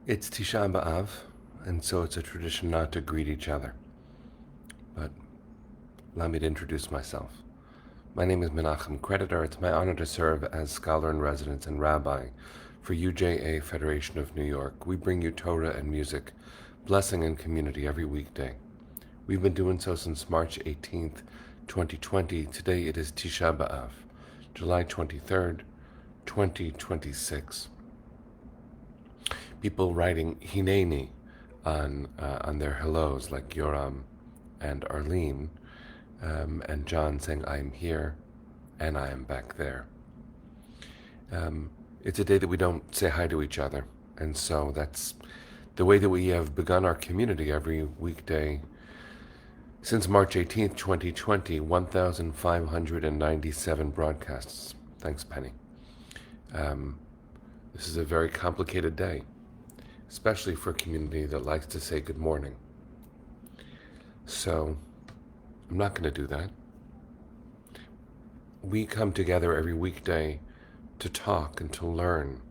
It's Tisha B'Av, and so it's a tradition not to greet each other. But allow me to introduce myself. My name is Menachem Creditor. It's my honor to serve as scholar in residence and rabbi for UJA Federation of New York. We bring you Torah and music, blessing and community every weekday. We've been doing so since March 18th, 2020. Today it is Tisha B'Av, July 23rd, 2026. People writing Hineni on their hellos, like Yoram and Arlene, and John saying, I am here and I am back there. It's a day that we don't say hi to each other, and so that's the way that we have begun our community every weekday since March 18th, 2020, 1,597 broadcasts. Thanks, Penny. This is a very complicated day, especially for a community that likes to say good morning. So I'm not going to do that. We come together every weekday to talk and to learn.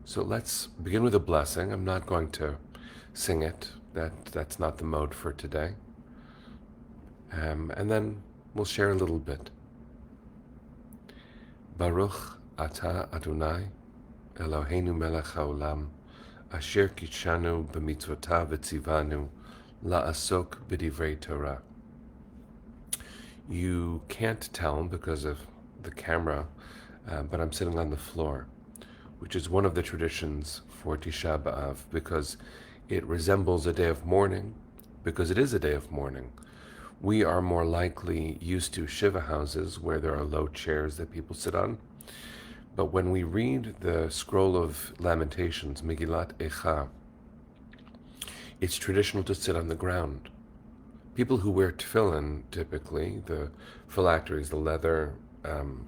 So let's begin with a blessing. I'm not going to sing it. That's not the mode for today. And then we'll share a little bit. Baruch atah Adonai Eloheinu melech haolam asher kitshanu b'mitzvotav v'tzivanu la'asok b'divrei Torah. You can't tell because of the camera, but I'm sitting on the floor, which is one of the traditions for Tisha B'Av, because it resembles a day of mourning, because it is a day of mourning. We are more likely used to Shiva houses where there are low chairs that people sit on. But when we read the scroll of Lamentations, Megillat Echa, it's traditional to sit on the ground. People who wear tefillin, typically, the phylacteries, the leather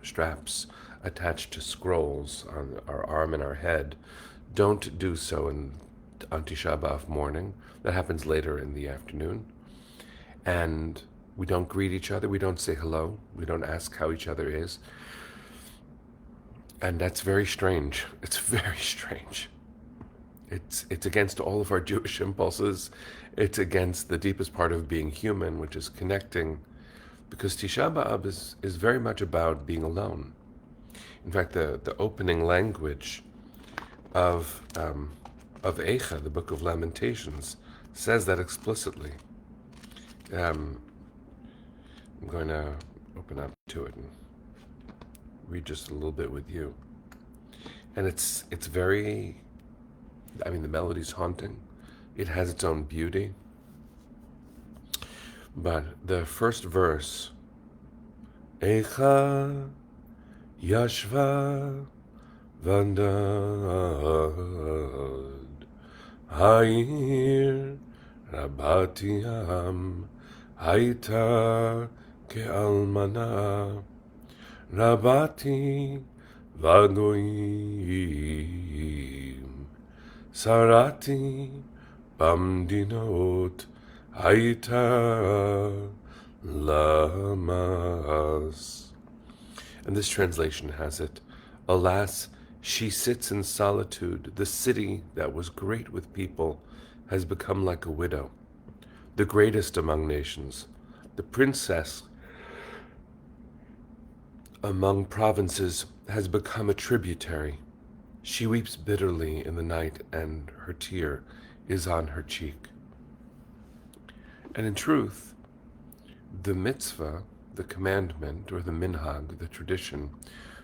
straps attached to scrolls on our arm and our head, don't do so on Tisha B'Av morning. That happens later in the afternoon. And we don't greet each other. We don't say hello. We don't ask how each other is. And that's very strange. It's very strange. It's against all of our Jewish impulses. It's against the deepest part of being human, which is connecting, because Tisha B'Av is very much about being alone. In fact, the opening language of Eicha, the Book of Lamentations, says that explicitly. I'm going to open up to it and read just a little bit with you. And it's very, the melody's haunting. It has its own beauty. But the first verse, Eicha Yashva Vandad Ha'ir Rabati Am Haita Ke'almana Rabati Vagoim Sarati Bamdinot Haita Lamas. And this translation has it, alas, she sits in solitude. The city that was great with people has become like a widow, the greatest among nations. The princess among provinces has become a tributary. She weeps bitterly in the night, and her tear is on her cheek. And in truth, the mitzvah, the commandment, or the minhag, the tradition,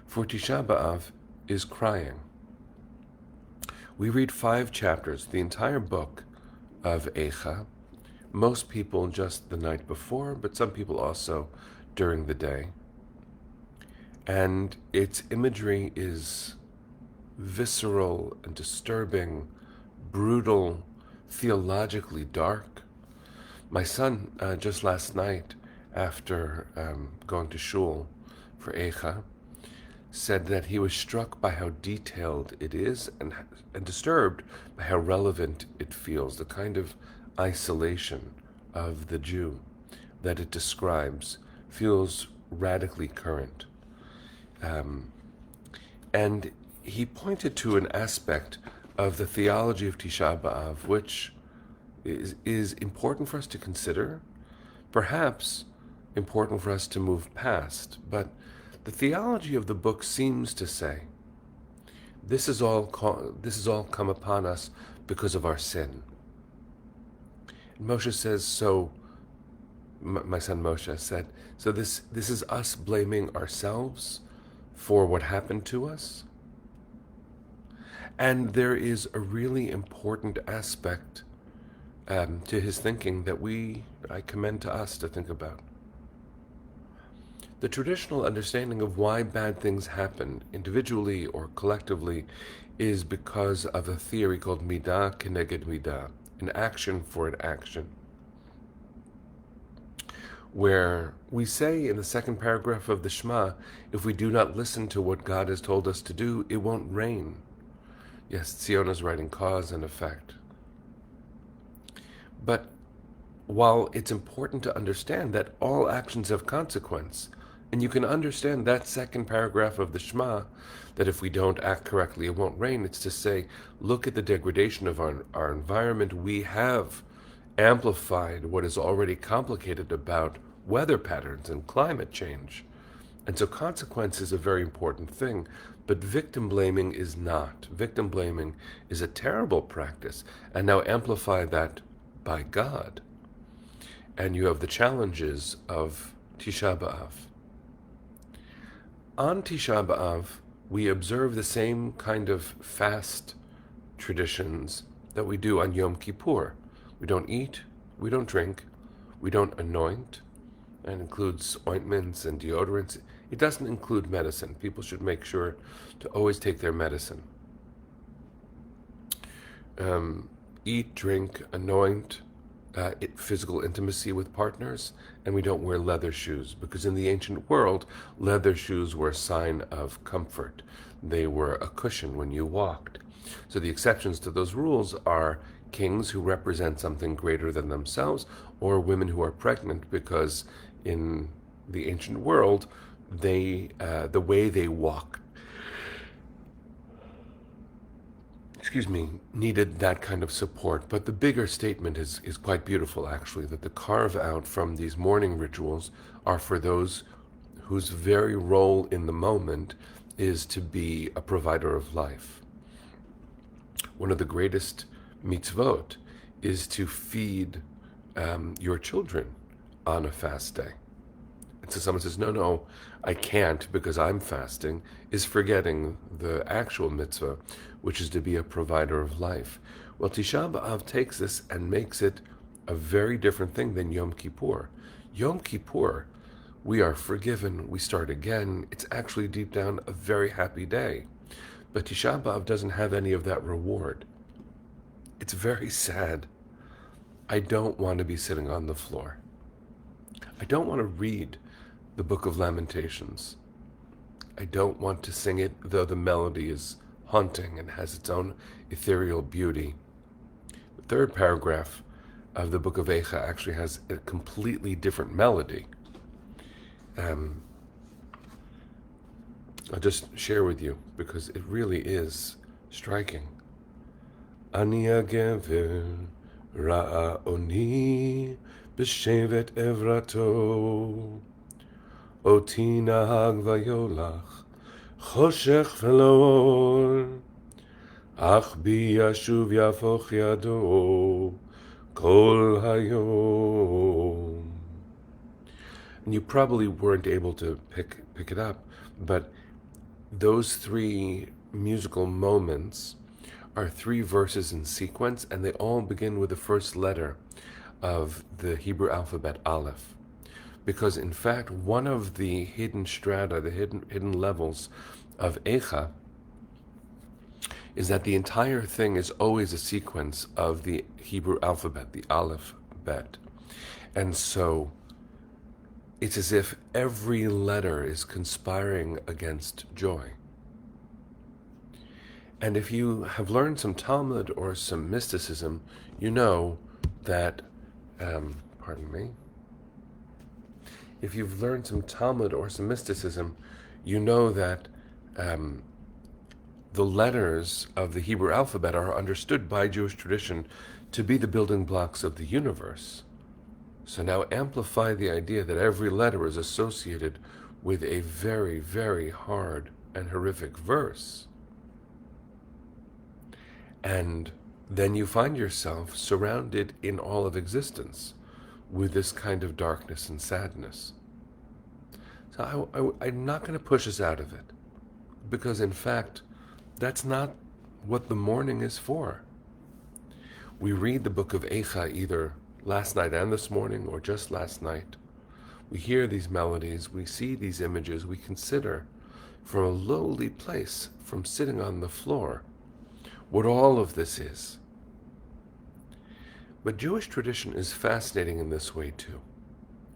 for Tisha B'Av is crying. We read 5 chapters, the entire book of Eicha, most people just the night before, but some people also during the day. And its imagery is visceral and disturbing, brutal, theologically dark. My son, just last night, after going to shul for Eicha, said that he was struck by how detailed it is and disturbed by how relevant it feels, the kind of isolation of the Jew that it describes feels radically current. And he pointed to an aspect of the theology of Tisha B'Av, which is important for us to consider, perhaps important for us to move past. But the theology of the book seems to say this is all come upon us because of our sin. And Moshe says, so my son Moshe said, so this is us blaming ourselves for what happened to us. And there is a really important aspect to his thinking that I commend to us to think about. The traditional understanding of why bad things happen, individually or collectively, is because of a theory called midah keneged midah, an action for an action, where we say in the second paragraph of the Shema, if we do not listen to what God has told us to do, it won't rain. Yes, Tzion is writing cause and effect. But while it's important to understand that all actions have consequence, and you can understand that second paragraph of the Shema, that if we don't act correctly, it won't rain, it's to say, look at the degradation of our environment. We have amplified what is already complicated about weather patterns and climate change. And so consequence is a very important thing, but victim blaming is not. Victim blaming is a terrible practice, and now amplify that by God. And you have the challenges of Tisha B'Av. On Tisha B'Av, we observe the same kind of fast traditions that we do on Yom Kippur. We don't eat, we don't drink, we don't anoint. That includes ointments and deodorants. It doesn't include medicine. People should make sure to always take their medicine. Eat, drink, anoint, physical intimacy with partners, and we don't wear leather shoes, because in the ancient world, leather shoes were a sign of comfort. They were a cushion when you walked. So the exceptions to those rules are kings who represent something greater than themselves, or women who are pregnant, because in the ancient world, the way they walk, needed that kind of support. But the bigger statement is quite beautiful, actually, that the carve out from these mourning rituals are for those whose very role in the moment is to be a provider of life. One of the greatest mitzvot is to feed your children on a fast day. And so someone says, no, I can't because I'm fasting, is forgetting the actual mitzvah, which is to be a provider of life. Well, Tisha B'Av takes this and makes it a very different thing than Yom Kippur. Yom Kippur, we are forgiven, we start again. It's actually deep down a very happy day. But Tisha B'Av doesn't have any of that reward. It's very sad. I don't want to be sitting on the floor. I don't want to read the Book of Lamentations. I don't want to sing it, though the melody is haunting and has its own ethereal beauty. The third paragraph of the Book of Eicha actually has a completely different melody. I'll just share with you, because it really is striking. Ani hagever ra'a oni b'shevet evrato oti nahag vayolach choshech v'lo ach bi yashuv yafoch yado kol hayom. And you probably weren't able to pick it up, but those three musical moments are three verses in sequence, and they all begin with the first letter of the Hebrew alphabet, Aleph. Because in fact, one of the hidden strata, the hidden levels of Eicha, is that the entire thing is always a sequence of the Hebrew alphabet, the Aleph bet. And so it's as if every letter is conspiring against joy. And if you have learned some Talmud or some mysticism, you know that, if you've learned some Talmud or some mysticism, you know that the the letters of the Hebrew alphabet are understood by Jewish tradition to be the building blocks of the universe. So now amplify the idea that every letter is associated with a very, very hard and horrific verse. And then you find yourself surrounded in all of existence with this kind of darkness and sadness. So I'm not going to push us out of it, because in fact, that's not what the mourning is for. We read the book of Eicha either last night and this morning or just last night. We hear these melodies, we see these images, we consider from a lowly place, from sitting on the floor, what all of this is. But Jewish tradition is fascinating in this way too.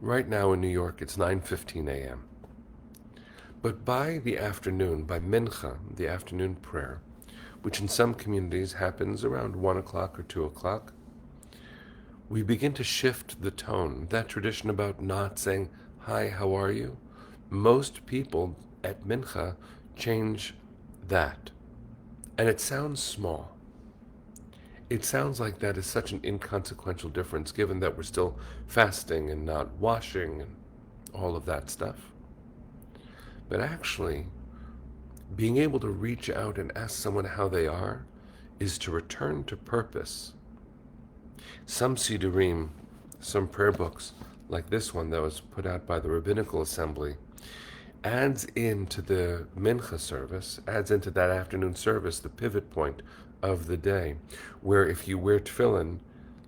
Right now in New York, it's 9:15 a.m. But by the afternoon, by Mincha, the afternoon prayer, which in some communities happens around 1 o'clock or 2 o'clock, we begin to shift the tone. That tradition about not saying, "Hi, how are you?" Most people at Mincha change that. And it sounds small. It sounds like that is such an inconsequential difference, given that we're still fasting and not washing and all of that stuff. But actually, being able to reach out and ask someone how they are is to return to purpose. Some Sidurim, some prayer books, like this one that was put out by the Rabbinical Assembly, adds into the Mincha service, adds into that afternoon service, the pivot point of the day, where if you wear tefillin,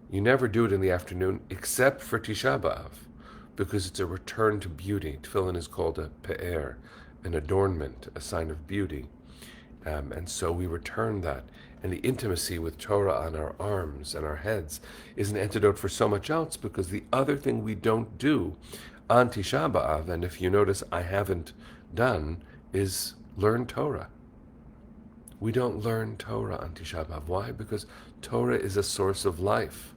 you never do it in the afternoon except for Tisha B'Av, because it's a return to beauty. Tefillin is called a pe'er, an adornment, a sign of beauty. And so we return that. And the intimacy with Torah on our arms and our heads is an antidote for so much else, because the other thing we don't do on Tisha B'Av, and if you notice I haven't done, is learn Torah. We don't learn Torah on Tisha B'Av. Why? Because Torah is a source of life.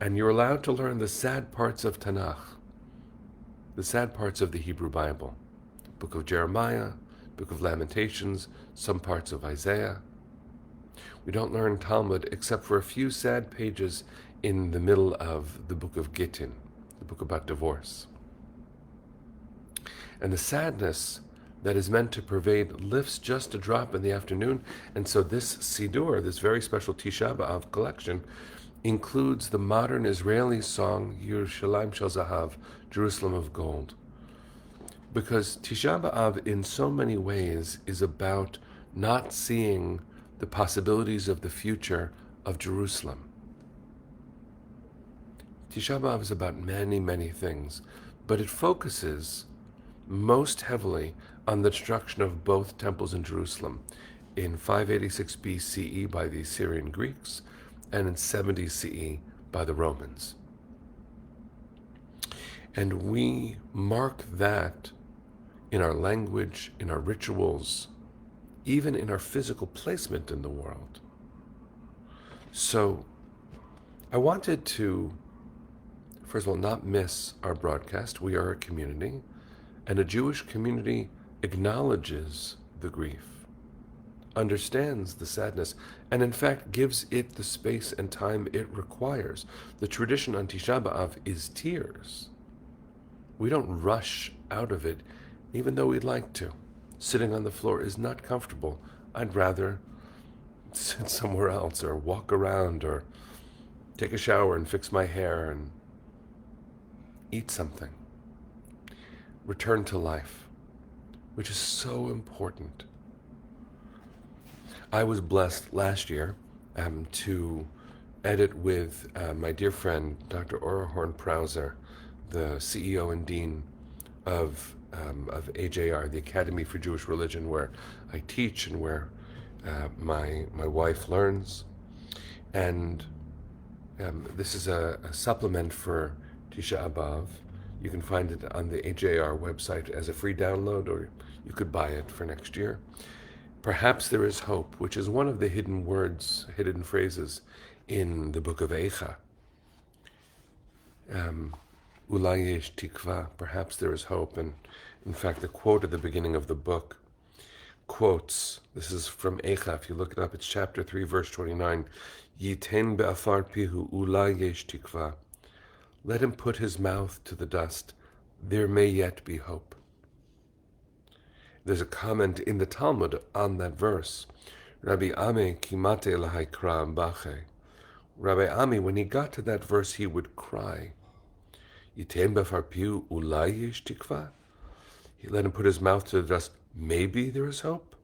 And you're allowed to learn the sad parts of Tanakh, the sad parts of the Hebrew Bible, book of Jeremiah, book of Lamentations, some parts of Isaiah. We don't learn Talmud except for a few sad pages in the middle of the book of Gittin, the book about divorce. And the sadness that is meant to pervade lifts just a drop in the afternoon. And so this Sidur, this very special Tisha B'Av collection, includes the modern Israeli song Yerushalayim Shel Zahav, Jerusalem of Gold. Because Tisha B'Av in so many ways is about not seeing the possibilities of the future of Jerusalem. Tisha B'Av is about many, many things, but it focuses most heavily on the destruction of both temples in Jerusalem in 586 BCE by the Assyrian Greeks and in 70 CE by the Romans. And we mark that in our language, in our rituals, even in our physical placement in the world. So I wanted to, first of all, not miss our broadcast. We are a community, and a Jewish community acknowledges the grief, understands the sadness, and in fact gives it the space and time it requires. The tradition on Tisha B'Av is tears. We don't rush out of it, even though we'd like to. Sitting on the floor is not comfortable. I'd rather sit somewhere else or walk around or take a shower and fix my hair and eat something. Return to life, which is so important. I was blessed last year to edit with my dear friend, Dr. Ora Horn-Prauser, the CEO and Dean of AJR, the Academy for Jewish Religion, where I teach and where my wife learns. And this is a supplement for Tisha B'Av. You can find it on the AJR website as a free download, or you could buy it for next year. Perhaps there is hope, which is one of the hidden words, hidden phrases in the book of Eicha. Ulai yesh tikva, perhaps there is hope. And in fact, the quote at the beginning of the book quotes. This is from Eicha. If you look it up, it's chapter 3, verse 29. Yiten be'afar pihu ulai yesh tikva. Let him put his mouth to the dust. There may yet be hope. There's a comment in the Talmud on that verse. Rabbi Ami kimate lahai kram bache. Rabbi Ami, when he got to that verse, he would cry. Yiten be'afar pihu ulai yesh tikva. He let him put his mouth to the dust. Maybe there is hope.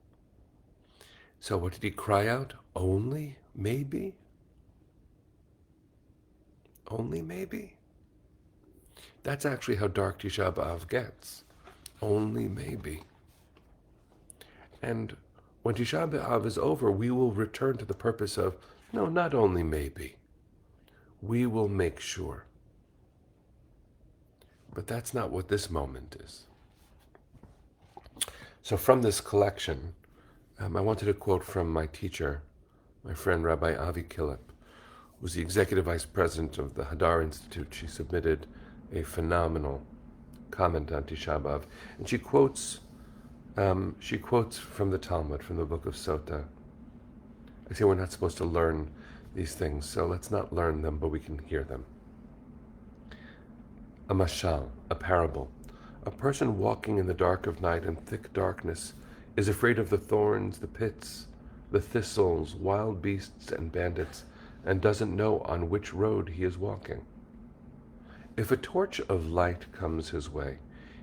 So what did he cry out? Only maybe? Only maybe? That's actually how dark Tisha B'Av gets. Only maybe. And when Tisha B'Av is over, we will return to the purpose of, no, not only maybe. We will make sure. But that's not what this moment is. So from this collection, I wanted to quote from my teacher, my friend Rabbi Avi Killip, who's the executive vice president of the Hadar Institute. She submitted a phenomenal comment on Tisha B'Av, and she quotes from the Talmud, from the book of Sota. I say we're not supposed to learn these things, so let's not learn them, but we can hear them. A mashal, a parable. A person walking in the dark of night and thick darkness is afraid of the thorns, the pits, the thistles, wild beasts, and bandits, and doesn't know on which road he is walking. If a torch of light comes his way,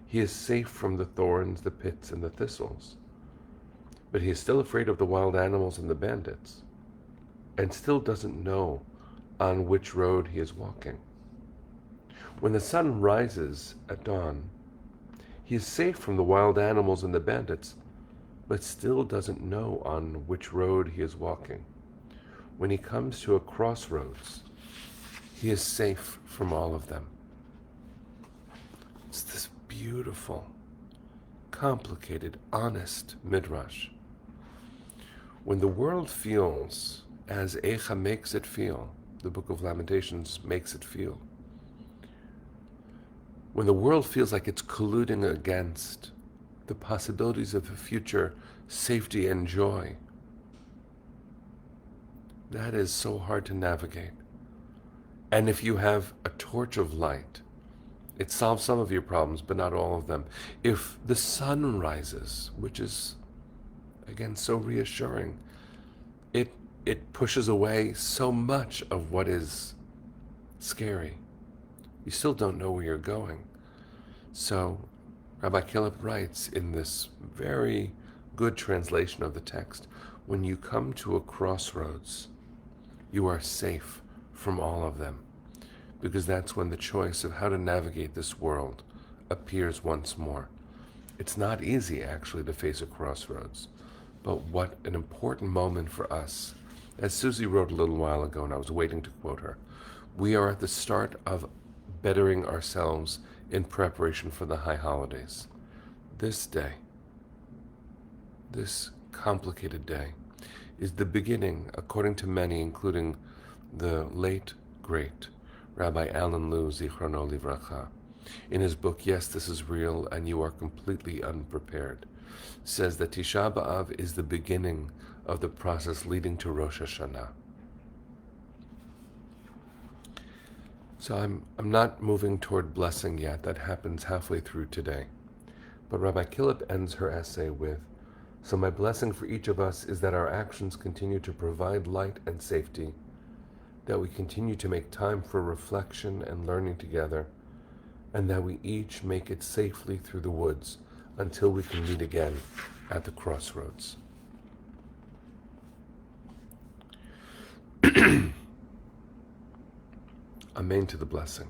he is safe from the thorns, the pits, and the thistles. But he is still afraid of the wild animals and the bandits, and still doesn't know on which road he is walking. When the sun rises at dawn, he is safe from the wild animals and the bandits, but still doesn't know on which road he is walking. When he comes to a crossroads, he is safe from all of them. It's this beautiful, complicated, honest midrash. When the world feels as Eicha makes it feel, the Book of Lamentations makes it feel, when the world feels like it's colluding against the possibilities of a future safety and joy, that is so hard to navigate. And if you have a torch of light, it solves some of your problems, but not all of them. If the sun rises, which is, again, so reassuring, it pushes away so much of what is scary. You still don't know where you're going. So Rabbi Killip writes in this very good translation of the text, when you come to a crossroads, you are safe from all of them, because that's when the choice of how to navigate this world appears once more. It's not easy, actually, to face a crossroads, but what an important moment for us. As Susie wrote a little while ago, and I was waiting to quote her, we are at the start of bettering ourselves in preparation for the high holidays. This day, this complicated day, is the beginning, according to many, including the late, great Rabbi Alan Lew, Zichrono Livracha, in his book, Yes, This Is Real and You Are Completely Unprepared, says that Tisha B'Av is the beginning of the process leading to Rosh Hashanah. So I'm not moving toward blessing yet. That happens halfway through today. But Rabbi Killip ends her essay with, so my blessing for each of us is that our actions continue to provide light and safety, that we continue to make time for reflection and learning together, and that we each make it safely through the woods until we can meet again at the crossroads. Amen to the blessing.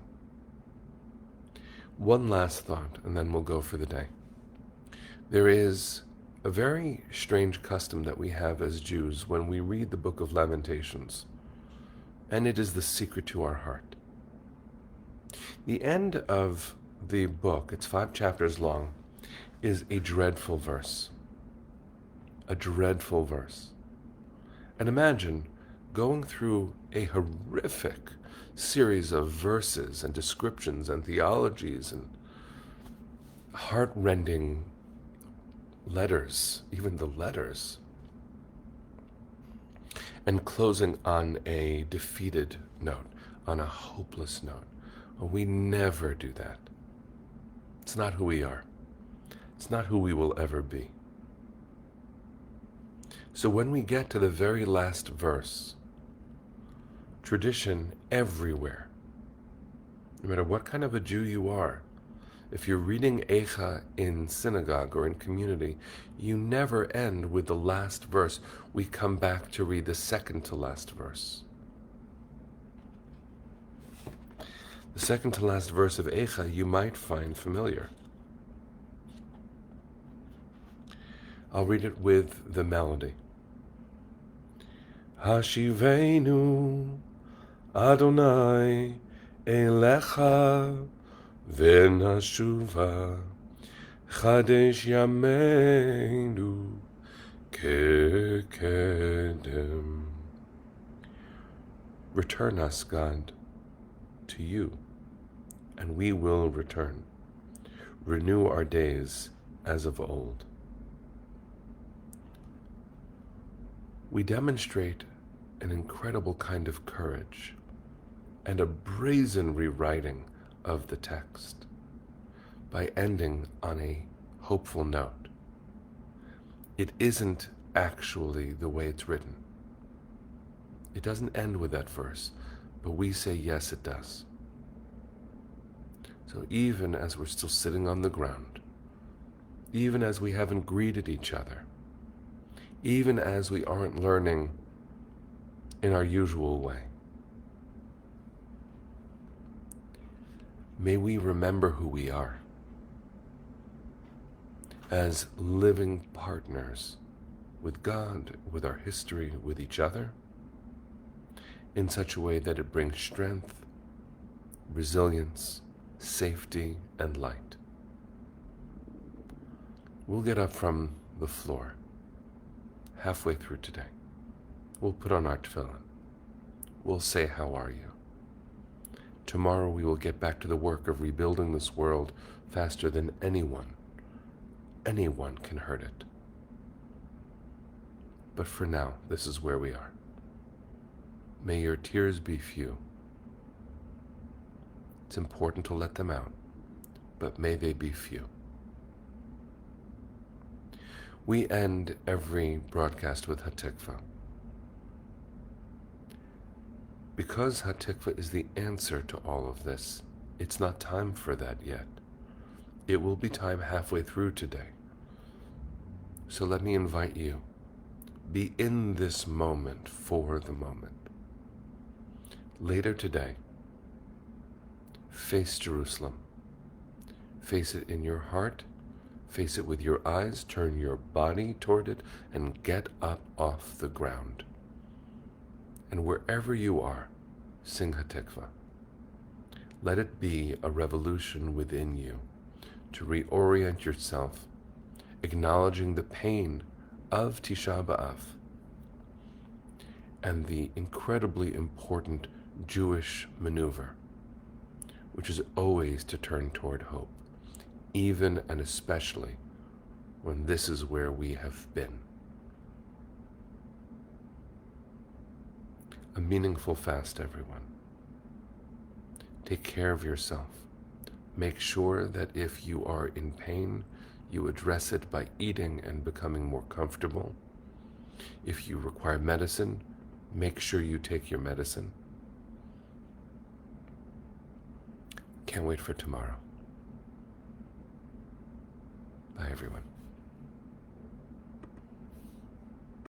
One last thought, and then we'll go for the day. There is a very strange custom that we have as Jews when we read the Book of Lamentations, and it is the secret to our heart. The end of the book, it's 5 chapters long, is a dreadful verse. A dreadful verse. And imagine going through a horrific series of verses and descriptions and theologies and heart-rending letters, even the letters, and closing on a defeated note, on a hopeless note. Well, we never do that. It's not who we are. It's not who we will ever be. So when we get to the very last verse, tradition everywhere, no matter what kind of a Jew you are, if you're reading Eicha in synagogue or in community, you never end with the last verse. We come back to read the second to last verse. The second to last verse of Eicha you might find familiar. I'll read it with the melody. Hashivenu Adonai Elecha V'nashuva Chadesh Yameinu Kekedem. Return us, God, to you, and we will return. Renew our days as of old. We demonstrate an incredible kind of courage and a brazen rewriting of the text by ending on a hopeful note. It isn't actually the way it's written. It doesn't end with that verse, but we say yes, it does. So even as we're still sitting on the ground, even as we haven't greeted each other, even as we aren't learning in our usual way, may we remember who we are as living partners with God, with our history, with each other, in such a way that it brings strength, resilience, safety, and light. We'll get up from the floor halfway through today. We'll put on our tefillin. We'll say, how are you? Tomorrow we will get back to the work of rebuilding this world faster than anyone can hurt it. But for now, this is where we are. May your tears be few. It's important to let them out, but may they be few. We end every broadcast with Hatikva. Because Hatikva is the answer to all of this, it's not time for that yet. It will be time halfway through today. So let me invite you, be in this moment for the moment. Later today, face Jerusalem. Face it in your heart, face it with your eyes, turn your body toward it, and get up off the ground. And wherever you are, sing Hatikva. Let it be a revolution within you to reorient yourself, acknowledging the pain of Tisha B'Av and the incredibly important Jewish maneuver, which is always to turn toward hope, even and especially when this is where we have been. A meaningful fast, everyone. Take care of yourself. Make sure that if you are in pain, you address it by eating and becoming more comfortable. If you require medicine, make sure you take your medicine. Can't wait for tomorrow. Bye, everyone.